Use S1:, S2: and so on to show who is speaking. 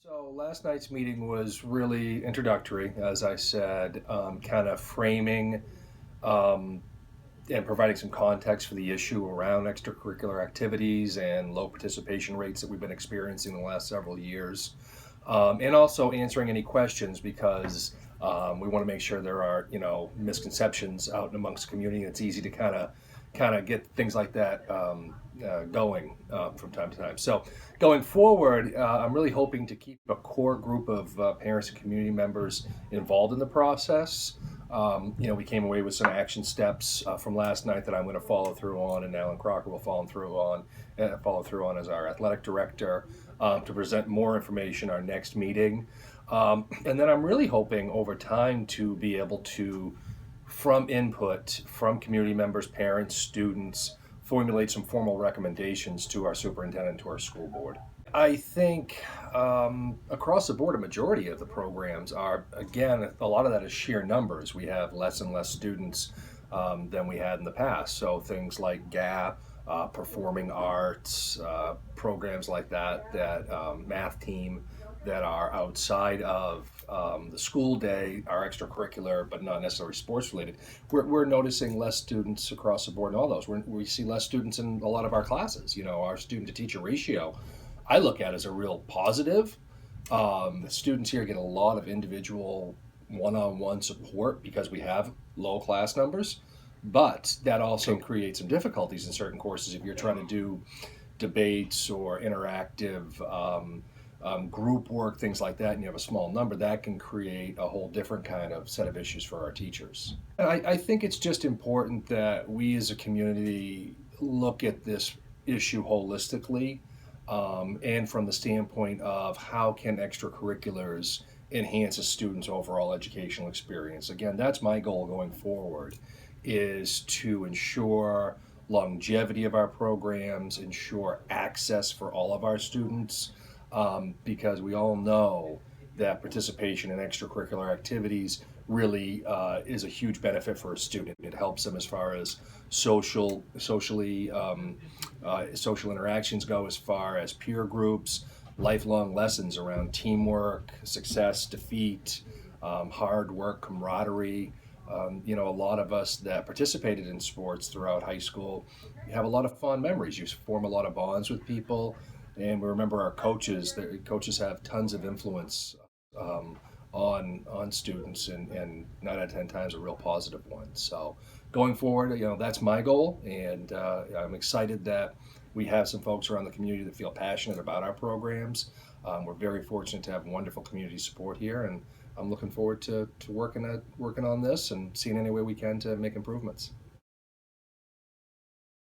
S1: So last night's meeting was really introductory, as I said, kind of framing um, and providing some context for the issue around extracurricular activities and low participation rates that we've been experiencing the last several years, and also answering any questions because we want to make sure there are misconceptions out amongst the community. It's easy to kind of get things like that going from time to time. So going forward, I'm really hoping to keep a core group of parents and community members involved in the process. We came away with some action steps from last night that I'm going to follow through on, and Alan Crocker will follow through on as our athletic director to present more information our next meeting. And then I'm really hoping over time to be able to, from input from community members, parents, students, formulate some formal recommendations to our superintendent, to our school board. I think across the board, a majority of the programs are, again, a lot of that is sheer numbers. We have less and less students than we had in the past. So things like GAP, performing arts, programs like that math team that are outside of the school day are extracurricular but not necessarily sports related. We're noticing less students across the board in all those. We see less students in a lot of our classes. Our student to teacher ratio I look at as a real positive. The students here get a lot of individual one-on-one support because we have low class numbers, but that also creates some difficulties in certain courses if you're trying to do debates or interactive group work, things like that, and you have a small number, that can create a whole different kind of set of issues for our teachers. And I think it's just important that we as a community look at this issue holistically, and from the standpoint of how can extracurriculars enhance a student's overall educational experience. Again, that's my goal going forward, is to ensure longevity of our programs, ensure access for all of our students, because we all know that participation in extracurricular activities really is a huge benefit for a student. It helps them as far as social interactions go, as far as peer groups, lifelong lessons around teamwork, success, defeat, hard work, camaraderie. A lot of us that participated in sports throughout high school have a lot of fond memories. You form a lot of bonds with people, and we remember our coaches. The coaches have tons of influence on students, and 9 out of 10 times a real positive one. So going forward, that's my goal, and I'm excited that we have some folks around the community that feel passionate about our programs. We're very fortunate to have wonderful community support here, and I'm looking forward to working on this and seeing any way we can to make improvements.